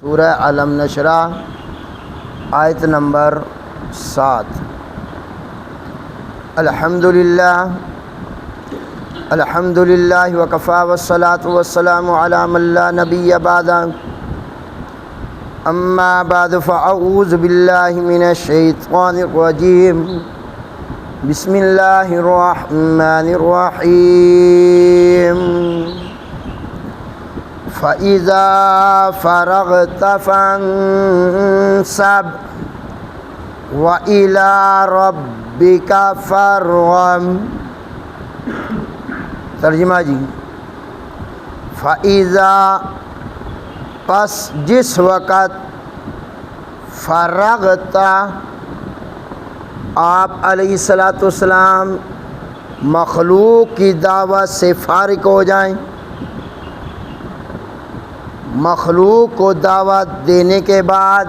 سورہ علم نشرح آیت نمبر 7۔ الحمدللہ وکفی والصلاۃ والسلام علی من لا نبی بعدہ، اما بعد فاعوذ باللہ من الشیطان الرجیم، بسم اللہ الرحمن الرحیم۔ فَإِذَا فَرَغْتَ فَانصَبْ وَإِلَىٰ رَبِّكَ فَارْغَب۔ ترجمہ جی، فَإِذَا پس جس وقت، فرغت آپ علیہ الصلاۃ والسلام مخلوق کی دعوت سے فارغ ہو جائیں، مخلوق کو دعوت دینے کے بعد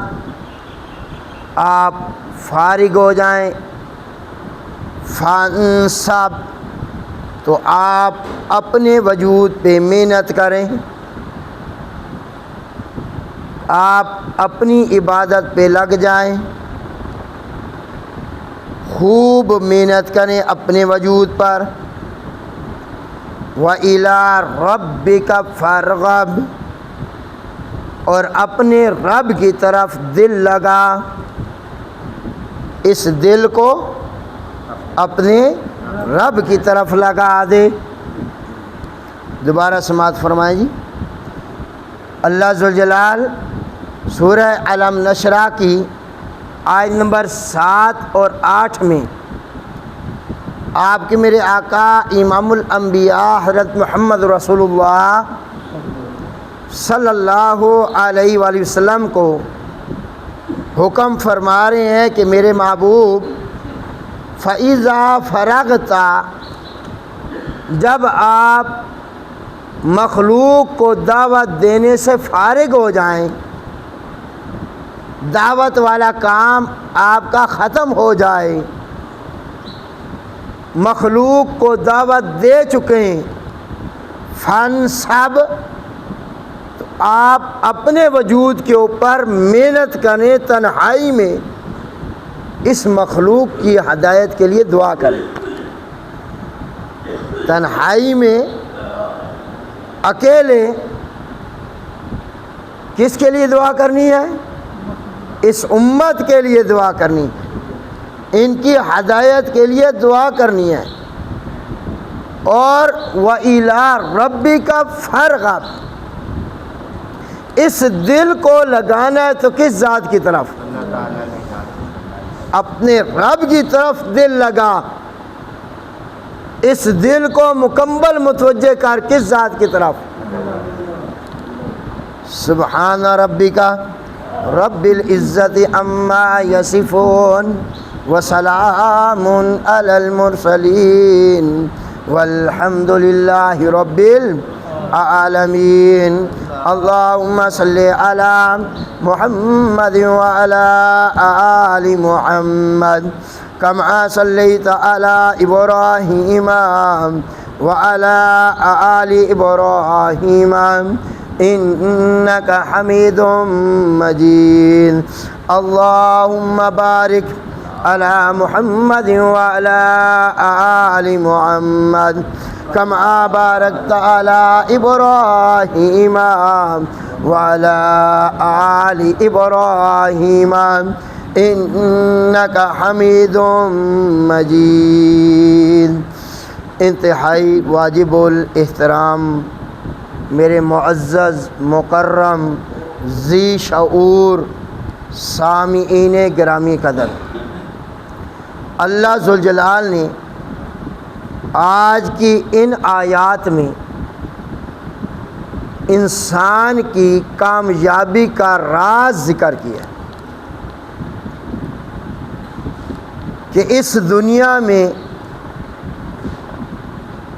آپ فارغ ہو جائیں، فانصب تو آپ اپنے وجود پہ محنت کریں، آپ اپنی عبادت پہ لگ جائیں، خوب محنت کریں اپنے وجود پر۔ وَإِلَىٰ رَبِّكَ فَارْغَب، اور اپنے رب کی طرف دل لگا، اس دل کو اپنے رب کی طرف لگا دے۔ دوبارہ سماعت فرمائیں جی۔ اللہ ذوالجلال سورہ علم نشرح کی آیت نمبر 7 اور 8 میں آپ کے میرے آقا امام الانبیاء حضرت محمد رسول اللہ صلی اللہ علیہ وآلہ وسلم کو حکم فرما رہے ہیں کہ میرے محبوب، فَإِذَا فَرَغْتَ، جب آپ مخلوق کو دعوت دینے سے فارغ ہو جائیں، دعوت والا کام آپ کا ختم ہو جائے، مخلوق کو دعوت دے چکے ہیں، فانصب تو آپ اپنے وجود کے اوپر محنت کریں، تنہائی میں اس مخلوق کی ہدایت کے لیے دعا کریں۔ تنہائی میں اکیلے کس کے لیے دعا کرنی ہے؟ اس امت کے لیے دعا کرنی ہے، ان کی ہدایت کے لیے دعا کرنی ہے۔ اور وَإِلَىٰ رَبِّكَ فَارْغَب، اس دل کو لگانا ہے تو کس ذات کی طرف؟ اپنے رب کی طرف دل لگا، اس دل کو مکمل متوجہ کر کس ذات کی طرف؟ سبحان ربک رب العزت عما یصفون وسلام علی المرسلین والحمد للہ رب العالمین۔ اللہم صلی علی محمد وعلی آل محمد کما صلیت علی ابراہیم وعلی آل ابراہیم انک حمید مجید۔ اللہم بارک علی محمد وعلی آل محمد کما بارکت علی ابراہیم وعلی آل ابراہیم انک حمید مجید۔ انتہائی واجب الاحترام میرے معزز مکرم ذی شعور سامعین گرامی قدر، اللہ ذوالجلال نے آج کی ان آیات میں انسان کی کامیابی کا راز ذکر کیا کہ اس دنیا میں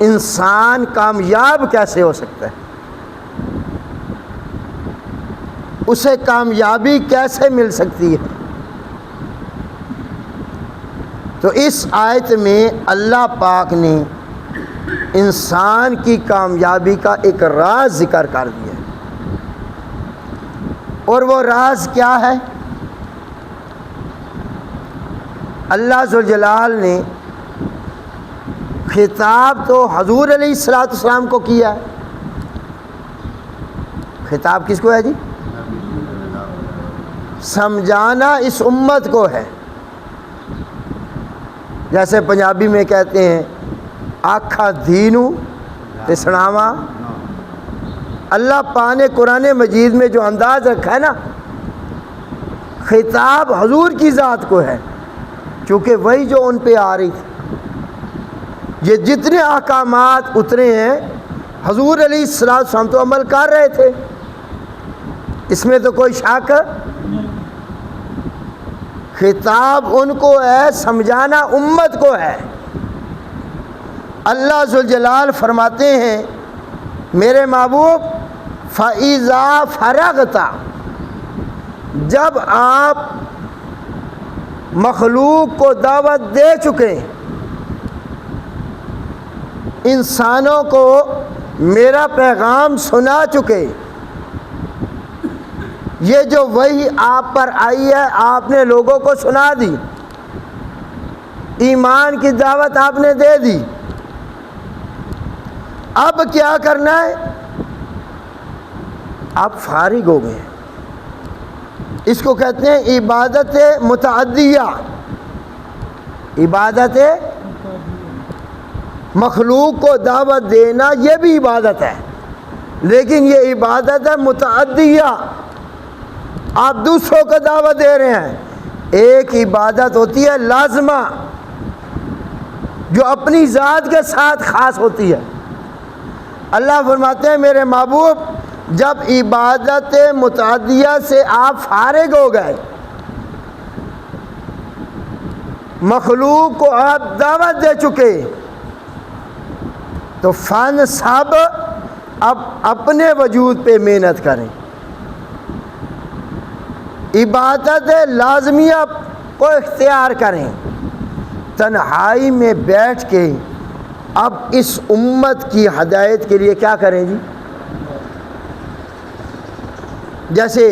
انسان کامیاب کیسے ہو سکتا ہے، اسے کامیابی کیسے مل سکتی ہے۔ تو اس آیت میں اللہ پاک نے انسان کی کامیابی کا ایک راز ذکر کر دیا۔ اور وہ راز کیا ہے؟ اللہ ذوالجلال نے خطاب تو حضور علیہ السلام کو کیا ہے۔ خطاب کس کو ہے جی؟ سمجھانا اس امت کو ہے۔ جیسے پنجابی میں کہتے ہیں آکھا دینو تے سناوا۔ اللہ پاک نے قرآن مجید میں جو انداز رکھا ہے نا، خطاب حضور کی ذات کو ہے، چونکہ وہی جو ان پہ آ رہی تھی۔ یہ جتنے احکامات اترے ہیں حضور علیہ السلام تو عمل کر رہے تھے، اس میں تو کوئی شک۔ خطاب ان کو ہے، سمجھانا امت کو ہے۔ اللہ ذوالجلال فرماتے ہیں میرے محبوب فَإِذَا فَرَغْتَ، جب آپ مخلوق کو دعوت دے چکے، انسانوں کو میرا پیغام سنا چکے، یہ جو وحی آپ پر آئی ہے آپ نے لوگوں کو سنا دی، ایمان کی دعوت آپ نے دے دی، اب کیا کرنا ہے؟ آپ فارغ ہو گئے۔ اس کو کہتے ہیں عبادت متعدیہ۔ عبادت مخلوق کو دعوت دینا یہ بھی عبادت ہے، لیکن یہ عبادت ہے متعدیہ۔ آپ دوسروں کو دعوت دے رہے ہیں۔ ایک عبادت ہوتی ہے لازمہ، جو اپنی ذات کے ساتھ خاص ہوتی ہے۔ اللہ فرماتے ہیں میرے محبوب جب عبادت متعدیہ سے آپ فارغ ہو گئے، مخلوق کو آپ دعوت دے چکے، تو فن سب اب اپنے وجود پہ محنت کریں۔ عبادت لازمیہ کو اختیار کریں، تنہائی میں بیٹھ کے اب اس امت کی ہدایت کے لیے کیا کریں جی؟ جیسے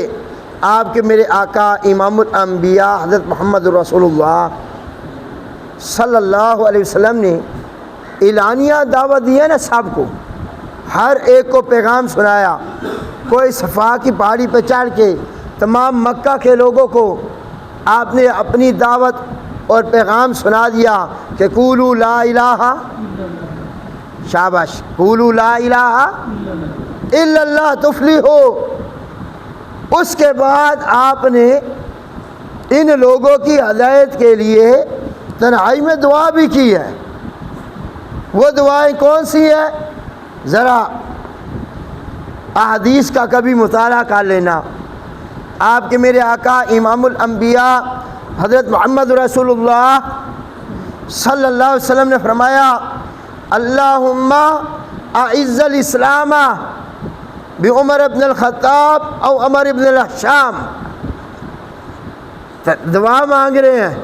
آپ کے میرے آقا امام الانبیاء حضرت محمد رسول اللہ صلی اللہ علیہ وسلم نے اعلانیہ دعوت دی ہے نا سب کو، ہر ایک کو پیغام سنایا۔ کوئی صفا کی پہاڑی پہ چڑھ کے تمام مکہ کے لوگوں کو آپ نے اپنی دعوت اور پیغام سنا دیا کہ قولوا لا الہ، شاباش، قولوا لا الہ الا اللہ تفلحوا۔ اس کے بعد آپ نے ان لوگوں کی ہدایت کے لیے تنہائی میں دعا بھی کی ہے۔ وہ دعائیں کون سی ہیں؟ ذرا احادیث کا کبھی مطالعہ کر لینا۔ آپ کے میرے آقا امام الانبیاء حضرت محمد رسول اللہ صلی اللہ علیہ وسلم نے فرمایا اللہم اعز الاسلام بعمر ابن الخطاب او عمر ابن الحشام۔ دعا مانگ رہے ہیں۔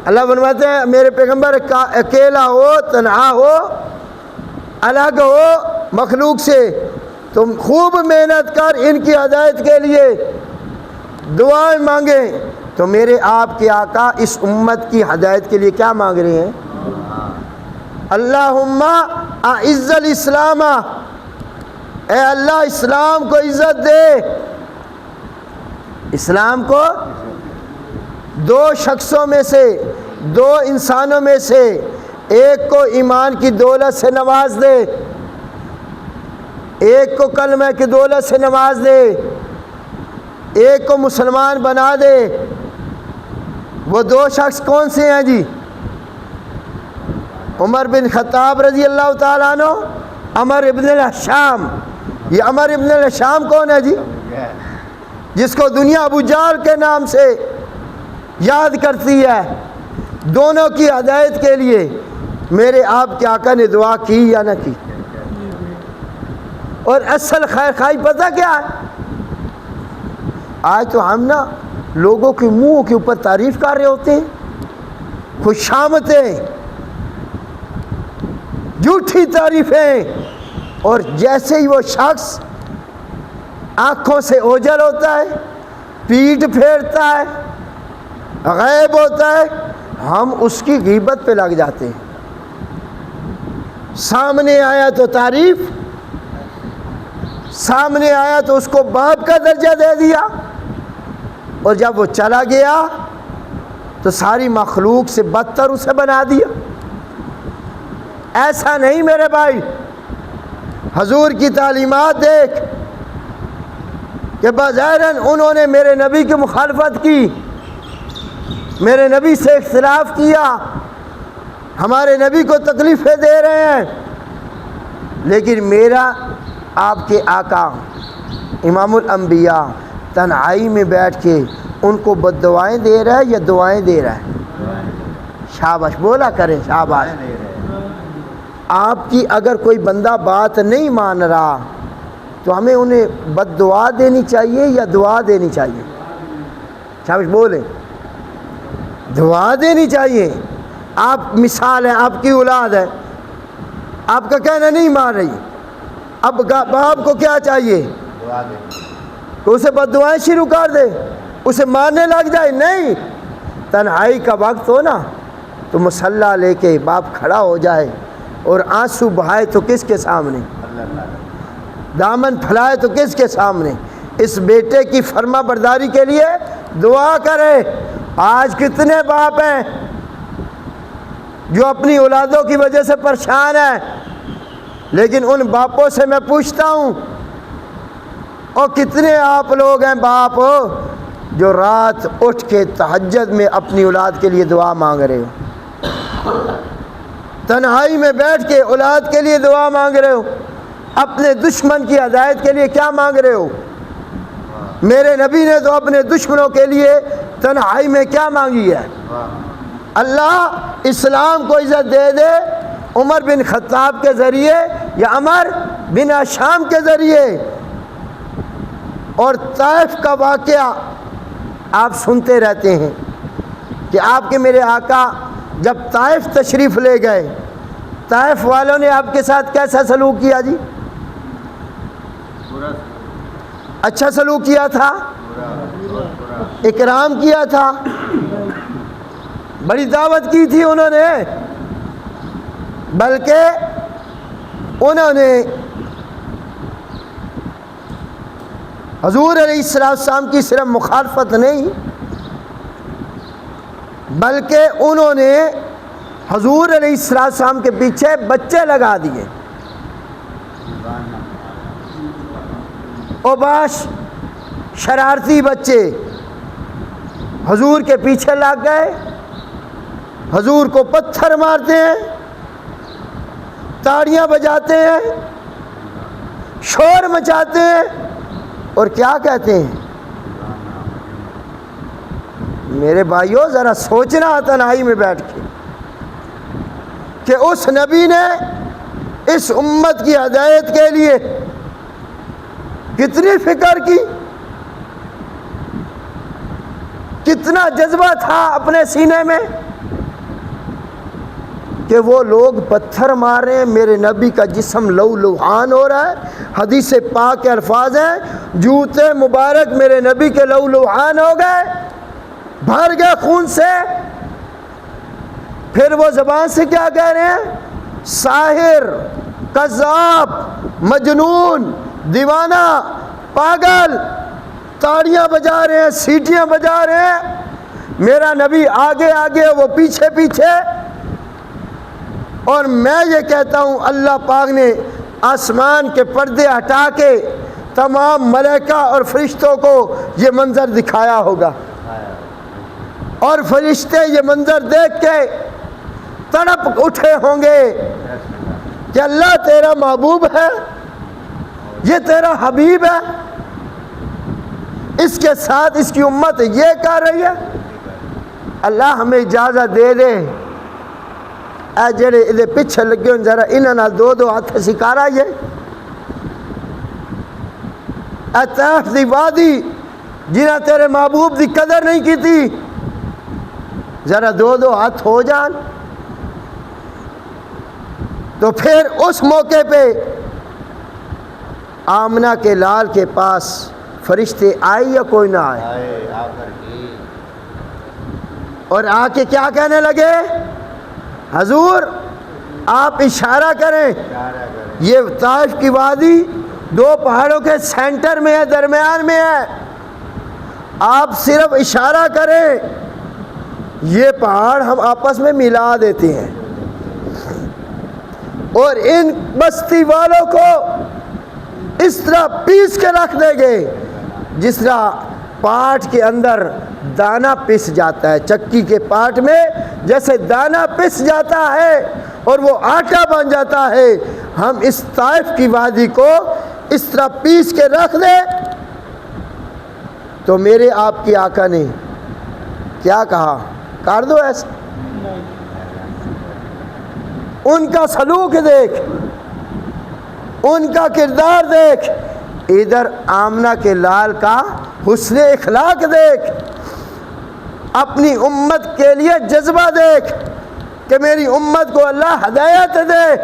اللہ فرماتے ہیں میرے پیغمبر اکیلا ہو، تنہا ہو، الگ ہو مخلوق سے، تم خوب محنت کر ان کی ہدایت کے لیے دعائیں مانگیں۔ تو میرے آپ کے آقا اس امت کی ہدایت کے لیے کیا مانگ رہے ہیں؟ اللہم اعز الاسلام، اے اللہ اسلام کو عزت دے۔ اسلام کو دو شخصوں میں سے، دو انسانوں میں سے ایک کو ایمان کی دولت سے نواز دے، ایک کو کلمہ کی دولت سے نواز دے، ایک کو مسلمان بنا دے۔ وہ دو شخص کون سے ہیں جی؟ عمر بن خطاب رضی اللہ تعالیٰ عنہ، عمر ابن الحشام۔ یہ عمر ابن الحشام کون ہے جی؟ جس کو دنیا ابو جہل کے نام سے یاد کرتی ہے۔ دونوں کی ہدایت کے لیے میرے آپ کے آقا نے دعا کی یا نہ کی؟ اور اصل خیر خواہی پتہ کیا ہے؟ آج تو ہم نا لوگوں کے منہ کے اوپر تعریف کر رہے ہوتے ہیں، خوشامدیں، جھوٹی تعریفیں، اور جیسے ہی وہ شخص آنکھوں سے اوجھل ہوتا ہے، پیٹھ پھیرتا ہے، غائب ہوتا ہے، ہم اس کی غیبت پہ لگ جاتے ہیں۔ سامنے آیا تو تعریف، سامنے آیا تو اس کو باپ کا درجہ دے دیا، اور جب وہ چلا گیا تو ساری مخلوق سے بدتر اسے بنا دیا۔ ایسا نہیں میرے بھائی، حضور کی تعلیمات دیکھ کہ بظاہراً انہوں نے میرے نبی کی مخالفت کی، میرے نبی سے اختلاف کیا، ہمارے نبی کو تکلیفیں دے رہے ہیں، لیکن میرا آپ کے آقا امام الانبیاء تنہائی میں بیٹھ کے ان کو بد دعائیں دے رہا ہے یا دعائیں دے رہا ہے؟ شاباش، بولا کریں شاباش۔ آپ کی اگر کوئی بندہ بات نہیں مان رہا تو ہمیں انہیں بد دعا دینی چاہیے یا دعا دینی چاہیے؟ شاباش بولیں، دعا دینی چاہیے۔ آپ مثال ہیں، آپ کی اولاد ہے، آپ کا کہنا نہیں مان رہی، اب باپ کو کیا چاہیے؟ تو اسے بد دعائیں شروع کر دے، اسے مارنے لگ جائے؟ نہیں، تنہائی کا وقت ہو نا تو مصلی لے کے باپ کھڑا ہو جائے اور آنسو بہائے تو کس کے سامنے؟ دامن پھیلائے تو کس کے سامنے؟ اس بیٹے کی فرما برداری کے لیے دعا کرے۔ آج کتنے باپ ہیں جو اپنی اولادوں کی وجہ سے پریشان ہیں، لیکن ان باپوں سے میں پوچھتا ہوں، اور کتنے آپ لوگ ہیں باپ جو رات اٹھ کے تہجد میں اپنی اولاد کے لیے دعا مانگ رہے ہو، تنہائی میں بیٹھ کے اولاد کے لیے دعا مانگ رہے ہو، اپنے دشمن کی ہدایت کے لیے کیا مانگ رہے ہو؟ میرے نبی نے تو اپنے دشمنوں کے لیے تنہائی میں کیا مانگی ہے؟ اللہ اسلام کو عزت دے دے، عمر بن خطاب کے ذریعے یا عمر بن شام کے ذریعے۔ اور طائف کا واقعہ آپ سنتے رہتے ہیں کہ آپ کے میرے آقا جب طائف تشریف لے گئے، طائف والوں نے آپ کے ساتھ کیسا سلوک کیا جی؟ اچھا سلوک کیا تھا، اکرام کیا تھا، بڑی دعوت کی تھی انہوں نے، بلکہ انہوں نے حضور علیہ السلام کی صرف مخالفت نہیں، بلکہ انہوں نے حضور علیہ السلام کے پیچھے بچے لگا دیے۔ اوباش شرارتی بچے حضور کے پیچھے لگ گئے، حضور کو پتھر مارتے ہیں، تاڑیاں بجاتے ہیں، شور مچاتے ہیں، اور کیا کہتے ہیں؟ میرے بھائیوں ذرا سوچنا تنہائی میں بیٹھ کے کہ اس نبی نے اس امت کی ہدایت کے لیے کتنی فکر کی، کتنا جذبہ تھا اپنے سینے میں کہ وہ لوگ پتھر مار رہے ہیں، میرے نبی کا جسم لہو لہان ہو رہا ہے۔ حدیث پاک کے الفاظ ہیں، جوتے مبارک میرے نبی کے لہو لہان ہو گئے، بھر گئے خون سے۔ پھر وہ زبان سے کیا کہہ رہے ہیں؟ ساحر، کذاب، مجنون، دیوانہ، پاگل، تاڑیاں بجا رہے ہیں، سیٹیاں بجا رہے ہیں، میرا نبی آگے آگے وہ پیچھے پیچھے۔ اور میں یہ کہتا ہوں اللہ پاک نے آسمان کے پردے ہٹا کے تمام ملائکہ اور فرشتوں کو یہ منظر دکھایا ہوگا، اور فرشتے یہ منظر دیکھ کے تڑپ اٹھے ہوں گے کہ اللہ تیرا محبوب ہے، یہ تیرا حبیب ہے، اس کے ساتھ اس کی امت یہ کر رہی ہے۔ اللہ ہمیں اجازت دے دے، اے جڑے ادھے پیچھے لگے ہوں ذرا انہاں نال دو دو ہاتھ سکارا یہ، اے طائف دی وادی جنہاں تیرے محبوب دی قدر نہیں کی تھی، ذرا دو دو ہاتھ ہو جان۔ تو پھر اس موقع پہ آمنہ کے لال کے پاس فرشتے آئے یا کوئی نہ آئے؟ اور آ کے کیا کہنے لگے؟ حضور آپ اشارہ کریں. یہ طائف کی وادی دو پہاڑوں کے سینٹر میں ہے، درمیان میں ہے. آپ صرف اشارہ کریں، یہ پہاڑ ہم آپس میں ملا دیتے ہیں اور ان بستی والوں کو اس طرح پیس کے رکھ دیں گے جس طرح پاٹ کے اندر دانا پس جاتا ہے. چکی کے پاٹ میں جیسے دانا پس جاتا ہے اور وہ آٹا بن جاتا ہے، ہم اس طائف کی وادی کو اس طرح پیس کے رکھ دیں. تو میرے آپ کی آقا نے کیا کہا؟ کر دو ایسا. ان کا سلوک دیکھ، ان کا کردار دیکھ، ادھر آمنہ کے لال کا حسن اخلاق دیکھ، اپنی امت کے لیے جذبہ دیکھ کہ میری امت کو اللہ ہدایت دے.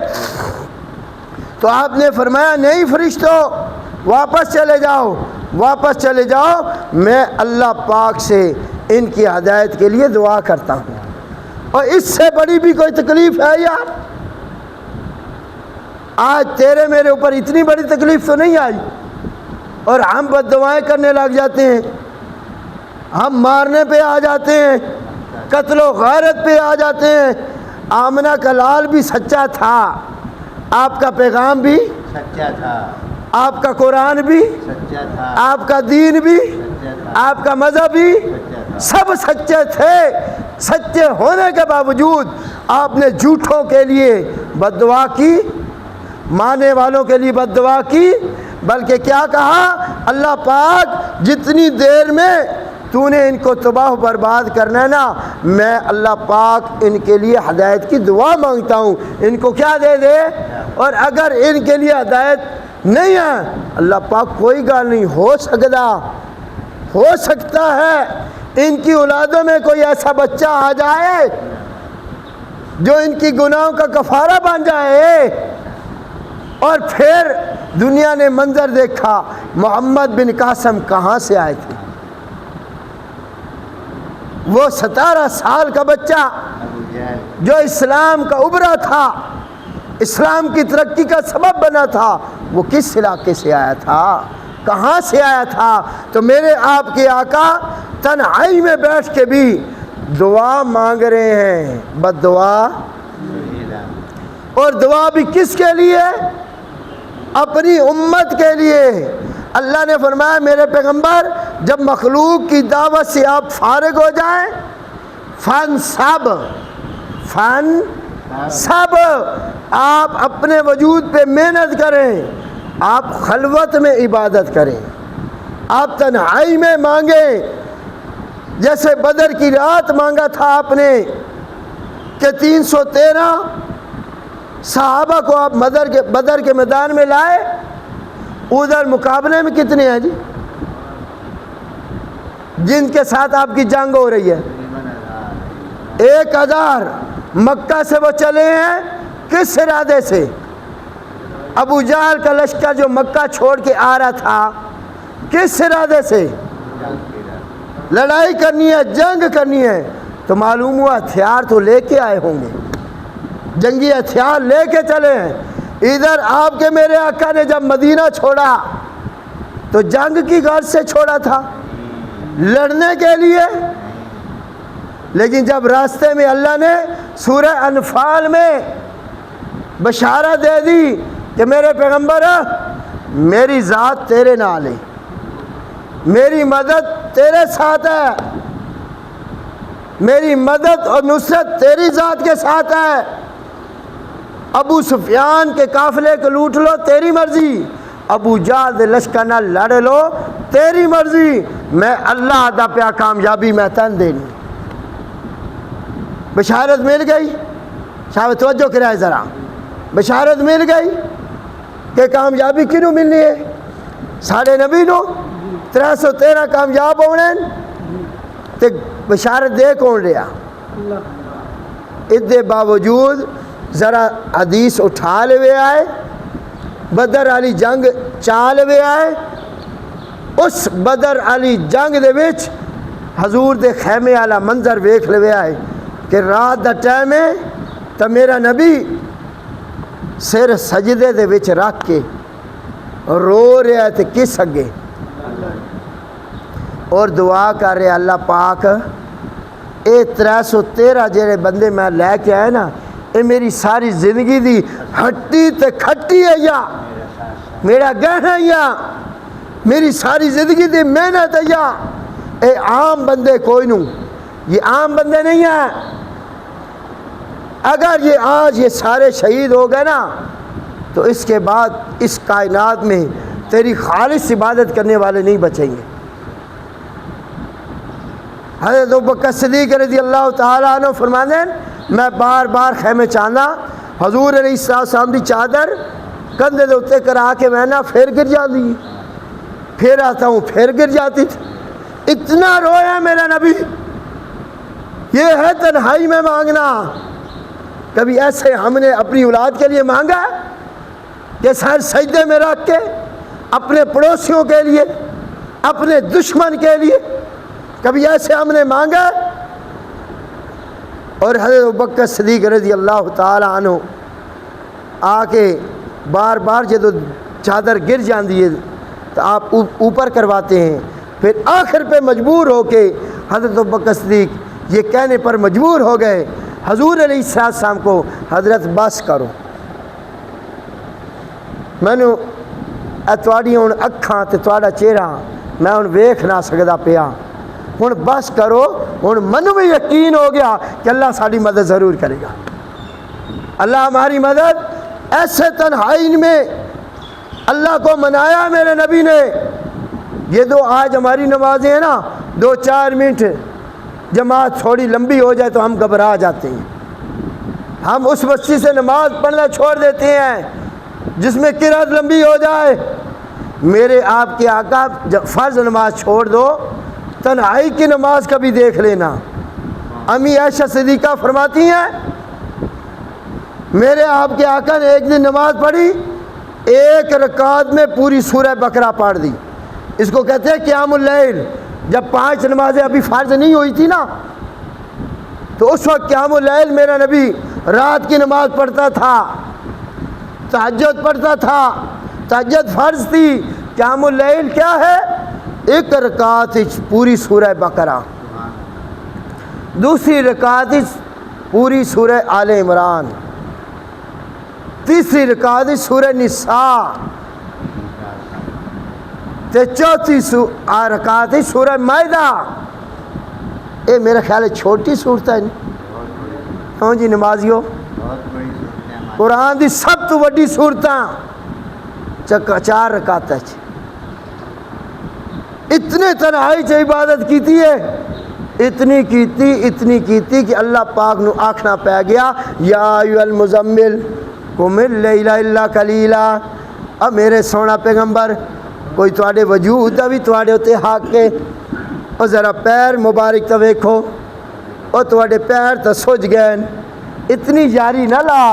تو آپ نے فرمایا نہیں فرشتوں، واپس چلے جاؤ، واپس چلے جاؤ، میں اللہ پاک سے ان کی ہدایت کے لیے دعا کرتا ہوں. اور اس سے بڑی بھی کوئی تکلیف ہے یار؟ آج تیرے میرے اوپر اتنی بڑی تکلیف تو نہیں آئی اور ہم بد دعائیں کرنے لگ جاتے ہیں، ہم مارنے پہ آ جاتے ہیں، قتل و غارت پہ آ جاتے ہیں. آمنہ کا لال بھی سچا تھا، آپ کا پیغام بھی سچا تھا، آپ کا قرآن بھی سچا تھا، آپ کا دین بھی سچا تھا، آپ کا مذہب بھی سچا تھا. سب سچے تھے. سچے ہونے کے باوجود آپ نے جھوٹوں کے لیے بد دعا کی، ماننے والوں کے لیے بد دعا کی. بلکہ کیا کہا؟ اللہ پاک جتنی دیر میں تو نے ان کو تباہ و برباد کرنا ہے نا، میں اللہ پاک ان کے لیے ہدایت کی دعا مانگتا ہوں، ان کو کیا دے دے. اور اگر ان کے لیے ہدایت نہیں ہے، اللہ پاک کوئی گال نہیں، ہو سکتا ہے ان کی اولادوں میں کوئی ایسا بچہ آ جائے جو ان کی گناہوں کا کفارہ بن جائے. اور پھر دنیا نے منظر دیکھا، محمد بن قاسم کہاں سے آئے تھے؟ وہ 17 سال کا بچہ ابو جہل جو اسلام کا ابرا تھا، اسلام کی ترقی کا سبب بنا تھا، وہ کس علاقے سے آیا تھا؟ کہاں سے آیا تھا؟ تو میرے آپ کے آقا تنہائی میں بیٹھ کے بھی دعا مانگ رہے ہیں، بد دعا. اور دعا بھی کس کے لیے؟ اپنی امت کے لیے. اللہ نے فرمایا میرے پیغمبر جب مخلوق کی دعوت سے آپ فارغ ہو جائیں، فن سب آپ اپنے وجود پہ محنت کریں، آپ خلوت میں عبادت کریں، آپ تنہائی میں مانگیں. جیسے بدر کی رات مانگا تھا آپ نے کہ 313 صحابہ کو آپ بدر کے میدان میں لائے. ادھر مقابلے میں کتنے ہیں جی جن کے ساتھ آپ کی جنگ ہو رہی ہے؟ 1000. مکہ سے وہ چلے ہیں کس ارادے سے؟ ابو جہل کا لشکر جو مکہ چھوڑ کے آ رہا تھا کس ارادے سے؟ لڑائی کرنی ہے، جنگ کرنی ہے. تو معلوم ہوا ہتھیار تو لے کے آئے ہوں گے، جنگی ہتھیار لے کے چلے ہیں. ادھر آپ کے میرے آقا نے جب مدینہ چھوڑا تو جنگ کی غرض سے چھوڑا تھا، لڑنے کے لیے. لیکن جب راستے میں اللہ نے سورہ انفال میں بشارت دے دی کہ میرے پیغمبر میری ذات تیرے نال ہے، میری مدد تیرے ساتھ ہے، میری مدد اور نصرت تیری ذات کے ساتھ ہے. ابو سفیان کے قافلے کو لوٹ لو تیری مرضی، ابو جہل لشکر نہ لڑ لو تیری مرضی، میں اللہ دا پیا کامیابی میں تن دینی. بشارت مل گئی. صاحب توجہ کرائے ذرا، بشارت مل گئی کہ کامیابی کنوں ملنی ہے؟ ساڑھے نبی نو 313 کامیاب ہونے تے بشارت دے کون رہا؟ اس دے باوجود ذرا حدیث اٹھا لے آئے بدر والی جنگ چال وے آئے. اس بدر والی جنگ دے وچ حضور دے خیمے والا منظر ویکھ لوے آئے کہ رات دا ٹائم ہے تو میرا نبی سر سجدے دے وچ رکھ کے رو رہا ہے تے کس اگے اور دعا کر رہے اللہ پاک اے 313 جڑے بندے میں لے کے آئے نا اے میری ساری زندگی دی ہٹی تے کھٹی ہے یا میرا گہنا یا میری ساری زندگی دی محنت ہے یا اے عام بندے کوئی نوں یہ عام بندے نہیں ہیں. اگر یہ آج یہ سارے شہید ہو گئے نا تو اس کے بعد اس کائنات میں تیری خالص عبادت کرنے والے نہیں بچیں گے. حضرت ابوبکر صدیق رضی اللہ تعالیٰ عنہ فرماتے ہیں میں بار بار خیمے چاندہ حضور علیہ السلام دی چادر کندھے دے اتے کرا کے میں نا پھر گر جاتی پھر آتا ہوں پھر گر جاتی تھی. اتنا رویا میرا نبی. یہ ہے تنہائی میں مانگنا. کبھی ایسے ہم نے اپنی اولاد کے لیے مانگا ہے کہ سر سجدے میں رکھ کے اپنے پڑوسیوں کے لیے اپنے دشمن کے لیے کبھی ایسے ہم نے مانگا ہے. اور حضرت ابوبکر صدیق رضی اللہ تعالیٰ عنہ آ کے بار بار جب چادر گر جاندی ہے تو آپ اوپر کرواتے ہیں. پھر آخر پہ مجبور ہو کے حضرت ابوبکر صدیق یہ کہنے پر مجبور ہو گئے حضور علیہ السلام کو حضرت بس کرو میں نے تواڈی ہن اکھاں تے تواڈا چہرہ میں ہن ویکھ نہ سکدا پیا ہن بس کرو. ہن منو بھی یقین ہو گیا کہ اللہ ساری مدد ضرور کرے گا. اللہ ہماری مدد ایسے تنہائی میں اللہ کو منایا میرے نبی نے. یہ دو آج ہماری نمازیں ہیں نا 2-4 منٹ جماعت تھوڑی لمبی ہو جائے تو ہم گھبرا جاتے ہیں. ہم اس مسجد سے نماز پڑھنا چھوڑ دیتے ہیں جس میں قرات لمبی ہو جائے. میرے آپ کے آقا جب فرض نماز چھوڑ دو تنہائی کی نماز کبھی دیکھ لینا. امی عائشہ صدیقہ فرماتی ہیں میرے آپ کے آقا نے ایک دن نماز پڑھی 1 رکعت میں پوری سورہ بقرہ پڑھ دی. اس کو کہتے ہیں قیام اللیل. جب 5 نمازیں ابھی فرض نہیں ہوئی تھی نا تو اس وقت قیام اللیل میرا نبی رات کی نماز پڑھتا تھا تہجد پڑھتا تھا. تہجد فرض تھی. قیام اللیل کیا ہے 1 رکعت پوری سورہ بقرہ دوسری رکعت پوری سورہ آل عمران تیسری رکعت سورہ نساء تے چوتھی رکعت سورہ مائدہ. اے میرا خیال ہے چھوٹی صورت ہے ہاں جی نمازیو قرآن دی سب تو وڈی صورتاں 4 رکعت. اتنے تنہائی سے عبادت کیتی ہے اتنی کیتی کہ اللہ پاک نو آکھنا پہ گیا یا ایھا المزمل قم اللیل الا قلیلا. اب میرے سونا پیغمبر کوئی تواڈے وجود دا بھی تواڈے اتے حق ہے. اور ذرا پیر مبارک تو ویکھو اور تواڈے پیر تو سج گئے. اتنی یاری نہ لا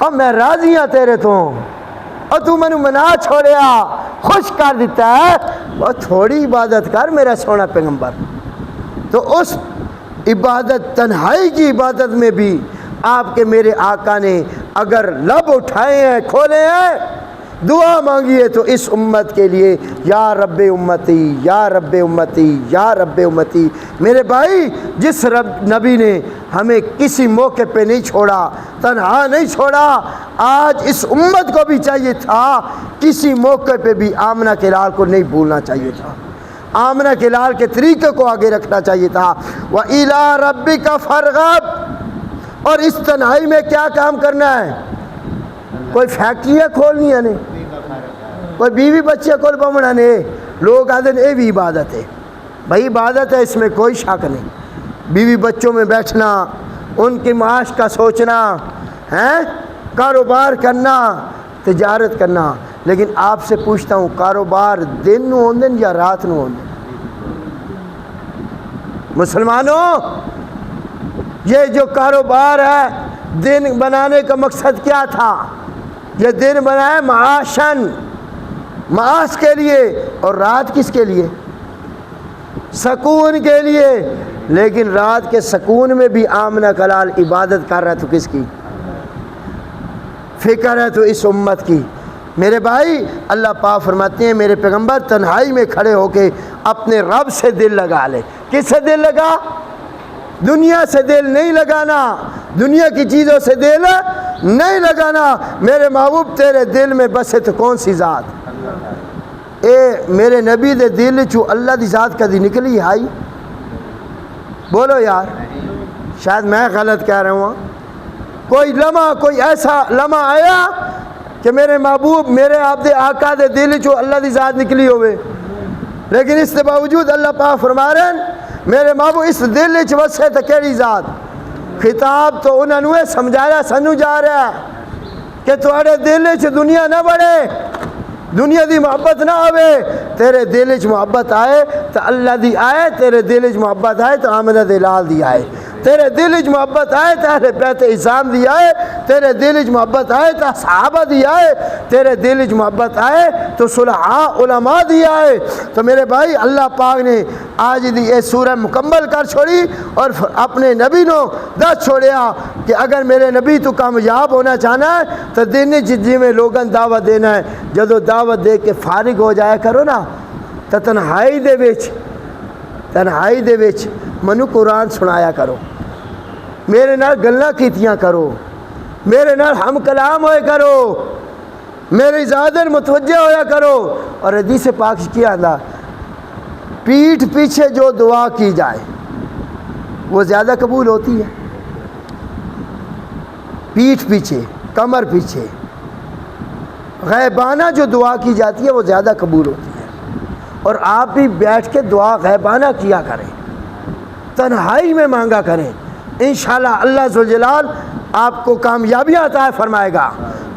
اور میں راضی ہاں تیرے تو اور تو مینوں منا چھوڑیا خوش کر دیتا ہے. اور تھوڑی عبادت کر میرا سونا پیغمبر. تو اس عبادت تنہائی کی عبادت میں بھی آپ کے میرے آقا نے اگر لب اٹھائے ہیں کھولے ہیں دعا مانگی ہے تو اس امت کے لیے یا رب امتی یا رب امتی یا رب امتی. میرے بھائی جس رب نبی نے ہمیں کسی موقع پہ نہیں چھوڑا تنہا نہیں چھوڑا آج اس امت کو بھی چاہیے تھا کسی موقع پہ بھی آمنہ کے لال کو نہیں بھولنا چاہیے تھا. آمنہ کے لال کے طریقے کو آگے رکھنا چاہیے تھا. وَإِلَىٰ رَبِّكَ فَارْغَب. اور اس تنہائی میں کیا کام کرنا ہے کوئی فیکٹریاں کھولنی ہے نہیں کوئی بیوی بچے کول بمنا نے لوگ آتے ہیں یہ بھی عبادت ہے. بھائی عبادت ہے اس میں کوئی شک نہیں. بیوی بچوں میں بیٹھنا ان کی معاش کا سوچنا ہے کاروبار کرنا تجارت کرنا. لیکن آپ سے پوچھتا ہوں کاروبار دن نو ہوندن یا رات نو ہوندن؟ مسلمانوں یہ جو کاروبار ہے دن بنانے کا مقصد کیا تھا یہ دن بنا ہے معاشن، معاش کے لیے، اور رات کس کے لیے؟ سکون کے لیے۔ لیکن رات کے سکون میں بھی آمنہ کلال عبادت کر رہا ہے تو کس کی؟ فکر ہے تو اس امت کی۔ میرے بھائی، اللہ پاک فرماتے ہیں میرے پیغمبر تنہائی میں کھڑے ہو کے اپنے رب سے دل لگا لے۔ کس سے دل لگا؟ دنیا سے دل نہیں لگانا، دنیا کی چیزوں سے دل نہیں لگانا۔ میرے محبوب تیرے دل میں بسے تو کون سی ذات؟ اے میرے نبی دے دل چو اللہ دی ذات کدی نکلی آئی؟ بولو یار، شاید میں غلط کہہ رہا ہوں۔ کوئی لمحہ، کوئی ایسا لمحہ آیا کہ میرے محبوب میرے آپ دے آقا دے دل چو اللہ دی ذات نکلی ہوئے؟ لیکن اس کے باوجود اللہ پاک فرما رہے ہیں میرے محبوب اس دل چ وسے تو کیڑی ذات؟ خطاب تو انہوں نے سمجھایا سنو جا رہا ہے کہ تھوڑے دل چ دنیا نہ بڑھے، دنیا دی محبت نہ آوے، تیرے دل چ محبت آئے تو اللہ دی آئے، تیرے دل چ محبت آئے تو آمنہ دے لال دی آئے، تیرے دل چ محبت آئے تو اہل بیت اسلام دی آئے، تیرے دل چ محبت آئے تو صحابہ دی آئے، تیرے دل چ محبت آئے تو صلحاء علماء دی آئے۔ تو میرے بھائی، اللہ پاک نے آج دی یہ سورہ مکمل کر چھوڑی اور اپنے نبی نو دس چھوڑیا کہ اگر میرے نبی تو کامیاب ہونا چاہنا ہے تو دن جی میں لوگاں دعوت دینا ہے۔ جدو دعوت دے کے فارغ ہو جایا کرو نا تو تنہائی دے وچ منو قرآن سنایا کرو، میرے نال گلاں کیتیاں کرو، میرے نال ہم کلام ہوئے کرو، میری زیادہ متوجہ ہویا کرو۔ اور حدیث پاک کیا آندا، پیٹھ پیچھے جو دعا کی جائے وہ زیادہ قبول ہوتی ہے۔ پیٹھ پیچھے، کمر پیچھے غیبانہ جو دعا کی جاتی ہے وہ زیادہ قبول ہوتی ہے۔ اور آپ بھی بیٹھ کے دعا غیبانہ کیا کریں، تنہائی میں مانگا کریں، انشاءاللہ اللہ ذوالجلال آپ کو کامیابیاں عطا فرمائے گا،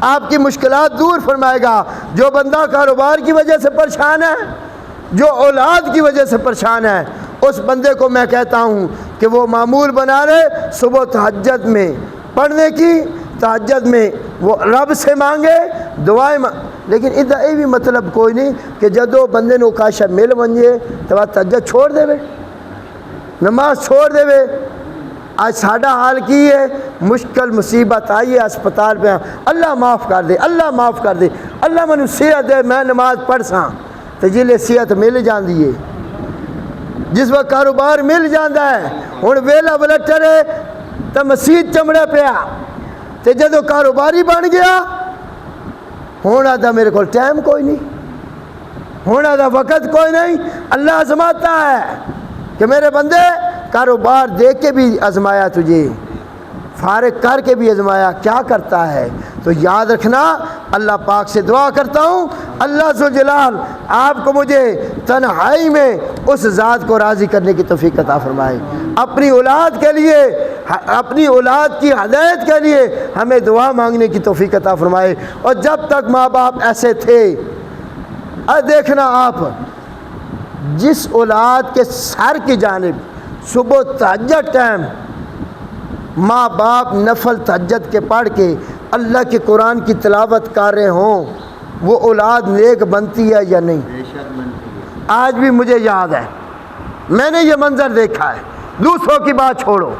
آپ کی مشکلات دور فرمائے گا۔ جو بندہ کاروبار کی وجہ سے پریشان ہے، جو اولاد کی وجہ سے پریشان ہے، اس بندے کو میں کہتا ہوں کہ وہ معمول بنا لے صبح تہجد میں پڑھنے کی، تہجد میں وہ رب سے مانگے دعائیں لیکن ادھا یہ بھی مطلب کوئی نہیں کہ جدو بندے نو کاشا مل بنجے تو بعد تہجد چھوڑ دے، نماز چھوڑ دے۔ آج ساڈا حال کی ہے، مشکل مصیبت آئی ہے اسپتال پہ، اللہ معاف کر دے، اللہ معاف کر دے، اللہ منو صحت دے میں نماز پڑھ ساں، تو جلے صحت مل جاندی ہے، جس وقت کاروبار مل جاندہ ہے، ہن ویلا بلٹر ہے تو مسیح چمڑا پیا، تو جدو کاروباری بن گیا ہونا دا میرے کو ٹائم کوئی نہیں، ہونا دا وقت کوئی نہیں۔ اللہ آزماتا ہے کہ میرے بندے کاروبار دے کے بھی آزمایا تجھے، فارغ کر کے بھی آزمایا، کیا کرتا ہے؟ تو یاد رکھنا، اللہ پاک سے دعا کرتا ہوں اللہ ذوالجلال آپ کو مجھے تنہائی میں اس ذات کو راضی کرنے کی توفیق عطا فرمائے۔ اپنی اولاد کے لیے، اپنی اولاد کی ہدایت کے لیے ہمیں دعا مانگنے کی توفیق عطا فرمائے۔ اور جب تک ماں باپ ایسے تھے، دیکھنا آپ جس اولاد کے سر کی جانب صبح تہجد ٹائم ماں باپ نفل تہجد کے پڑھ کے اللہ کے قرآن کی تلاوت کر رہے ہوں، وہ اولاد نیک بنتی ہے یا نہیں؟ بے شک بنتی ہے۔ آج بھی مجھے یاد ہے، میں نے یہ منظر دیکھا ہے، دوسروں کی بات چھوڑو،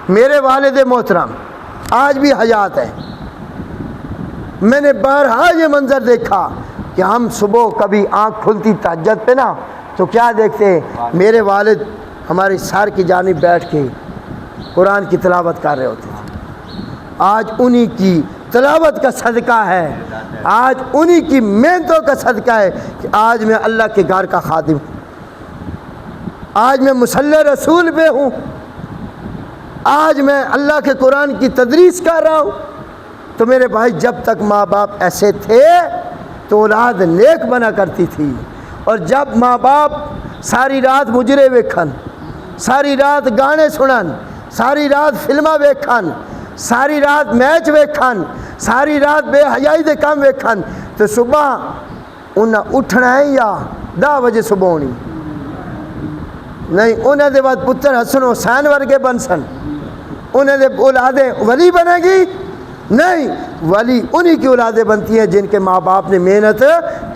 میرے والد محترم آج بھی حیات ہے، میں نے بارہا یہ منظر دیکھا کہ ہم صبح کبھی آنکھ کھلتی تہجد پہ نا تو کیا دیکھتے ہیں؟ میرے والد ہمارے سر کی جانب بیٹھ کے قرآن کی تلاوت کر رہے ہوتے تھے۔ آج انہی کی تلاوت کا صدقہ ہے، آج انہی کی محنتوں کا صدقہ ہے کہ آج میں اللہ کے گھر کا خادم ہوں، آج میں مصلی رسول پہ ہوں، آج میں اللہ کے قرآن کی تدریس کر رہا ہوں۔ تو میرے بھائی، جب تک ماں باپ ایسے تھے تو اولاد نیک بنا کرتی تھی، اور جب ماں باپ ساری رات مجرے ویکھن، ساری رات گانے سنن، ساری رات فلمہ ویکھن، ساری رات میچ ویکھن، ساری رات بے حیائی دے کام ویکھن، تو صبح انہیں اٹھنا ہے یا 10 بجے صبح ہونی نہیں؟ انہیں دے بعد پتر حسن حسین ورگے بن سن، انہیں دے اولادیں ولی بنے گی، نہیں، ولی انہی کی اولادیں بنتی ہیں جن کے ماں باپ نے محنت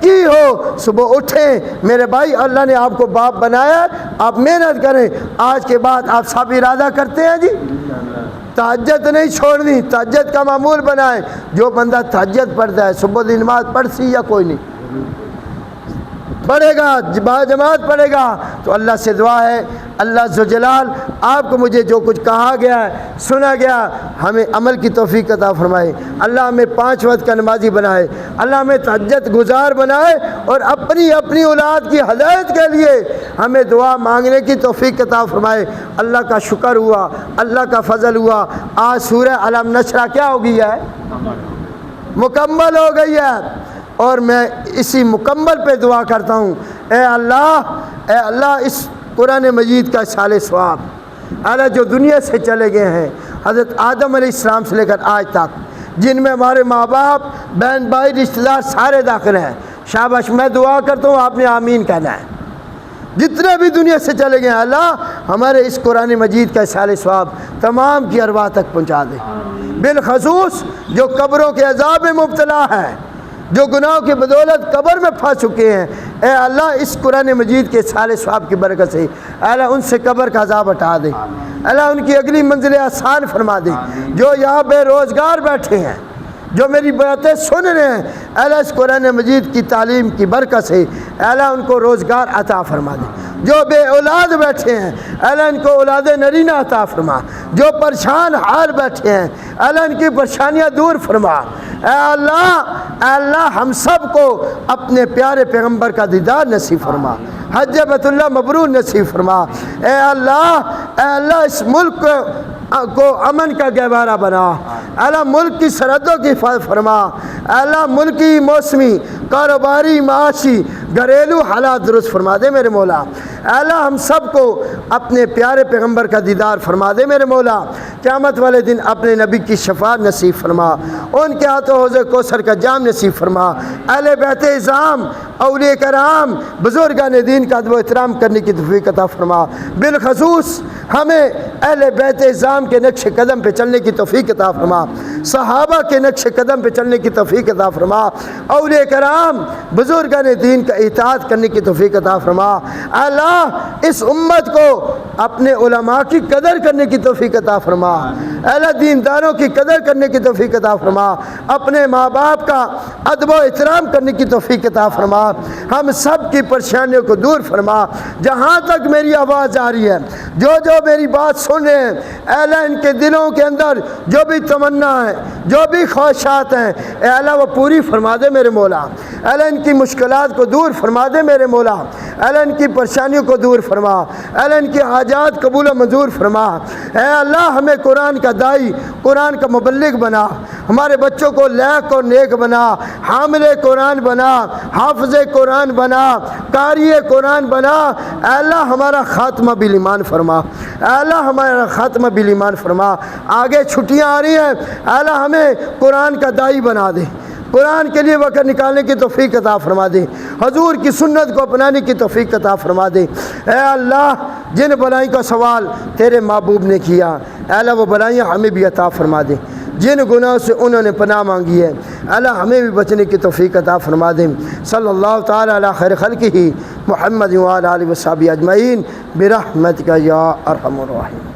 کی ہو۔ صبح اٹھیں میرے بھائی، اللہ نے آپ کو باپ بنایا، آپ محنت کریں۔ آج کے بعد آپ سب ارادہ کرتے ہیں جی تہجد نہیں چھوڑنی، تہجد کا معمول بنائیں۔ جو بندہ تہجد پڑھتا ہے، صبح دی نماز پڑھسی یا کوئی نہیں پڑھے گا، باجماعت پڑھے گا، تو اللہ سے دعا ہے اللہ ذوالجلال آپ کو مجھے جو کچھ کہا گیا ہے، سنا گیا، ہمیں عمل کی توفیق عطا فرمائے۔ اللہ ہمیں 5 وقت کا نمازی بنائے، اللہ ہمیں تہجد گزار بنائے، اور اپنی اولاد کی ہدایت کے لیے ہمیں دعا مانگنے کی توفیق عطا فرمائے۔ اللہ کا شکر ہوا، اللہ کا فضل ہوا، آج سورہ علم نشرہ کیا ہو گئی ہے؟ مکمل ہو گئی ہے۔ اور میں اسی مکمل پہ دعا کرتا ہوں، اے اللہ اس قرآن مجید کا سال ثواب اللہ جو دنیا سے چلے گئے ہیں حضرت آدم علیہ السلام سے لے کر آج تک، جن میں ہمارے ماں باپ، بہن بھائی، رشتہ دار سارے داخل ہیں، شاباش، میں دعا کرتا ہوں آپ نے آمین کہنا ہے۔ جتنے بھی دنیا سے چلے گئے ہیں اللہ ہمارے اس قرآن مجید کا سال ثواب تمام کی ارواح تک پہنچا دے۔ بالخصوص جو قبروں کے عذاب میں مبتلا ہے، جو گناہوں کی بدولت قبر میں پھنس چکے ہیں، اے اللہ اس قرآن مجید کے سال ثواب کی برکت سے اللہ ان سے قبر کا عذاب ہٹا دے، اللہ ان کی اگلی منزلیں آسان فرما دے۔ جو یہاں بے روزگار بیٹھے ہیں، جو میری باتیں سن رہے ہیں، اللہ اس قرآن مجید کی تعلیم کی برکت سے اللہ ان کو روزگار عطا فرما دے۔ جو بے اولاد بیٹھے ہیں اللہ ان کو اولاد نرینہ عطا فرما۔ جو پریشان حال بیٹھے ہیں اللہ ان کی پریشانیاں دور فرما۔ اے اللہ ہم سب کو اپنے پیارے پیغمبر کا دیدار نصیب فرما، حج بیت اللہ مبرور نصیب فرما۔ اے اللہ اس ملک کو امن کا گہوارہ بنا، اللہ ملک کی سرحدوں کی حفاظت فرما، اللہ ملکی، موسمی، کاروباری، معاشی، گھریلو حالات درست فرما دے میرے مولا۔ اللہ ہم سب کو اپنے پیارے پیغمبر کا دیدار فرما دے میرے مولا۔ قیامت والے دن اپنے نبی کی شفاعت نصیب فرما، ان کے ہاتھوں حوض کوثر کا جام نصیب فرما۔ اہل بیت اعظام، اولیاء کرام، بزرگان دین کا ادب و احترام کرنے کی توفیق عطا فرما۔ بالخصوص ہمیں اہل بیت اعظام کے نقش قدم پہ چلنے کی توفیق عطا فرما، صحابہ کے نقش قدم پہ چلنے کی توفیق عطا فرما، اولیاء کرام، بزرگان دین کا اطاعت کرنے کی توفیق عطا فرما۔ اللہ اس امت کو اپنے علماء کی قدر کرنے کی توفیق عطا فرما، اللہ دینداروں کی قدر کرنے کی توفیق عطا فرما، اپنے ماں باپ کا ادب و احترام کرنے کی توفیق عطا فرما۔ ہم سب کی پریشانیوں کو دور فرما۔ جہاں تک میری آواز آ رہی ہے، جو میری بات سن رہے ہیں، اے اللہ ان کے دلوں کے اندر جو بھی تمنا ہے، جو بھی خواہشات ہیں، اے اللہ وہ پوری فرما دے میرے مولا۔ اے اللہ ان کی مشکلات کو دور فرما دے میرے مولا۔ اے اللہ ان کی پریشانیوں کو دور فرما۔ اے اللہ ان کی حاجات قبول و منظور فرما۔ اے اللہ ہمیں قرآن کا داعی، قرآن کا مبلغ بنا، ہمارے بچوں کو لائق اور نیک بنا، حامل قرآن بنا، حافظ قرآن بنا، قاری قرآن بنا۔ اے اللہ ہمارا خاتمہ بالایمان فرما۔ اے اللہ ہمارا خاتمہ بالایمان فرما۔ آگے چھٹیاں آ رہی ہیں، اے اللہ ہمیں قرآن کا داعی بنا دے، قرآن کے لیے وقت نکالنے کی توفیق عطا فرما دے، حضور کی سنت کو اپنانے کی توفیق عطا فرما دے۔ اے اللہ جن بلائی کا سوال تیرے محبوب نے کیا، اے اللہ وہ بلائیاں ہمیں بھی عطا فرما دے۔ جن گناہوں سے انہوں نے پناہ مانگی ہے، اللہ ہمیں بھی بچنے کی توفیق عطا فرما دے۔ صلی اللہ تعالی علی خیر خلقہ محمد وعلی آلہ وصحبہ اجمعین برحمتک یا ارحم الراحمین۔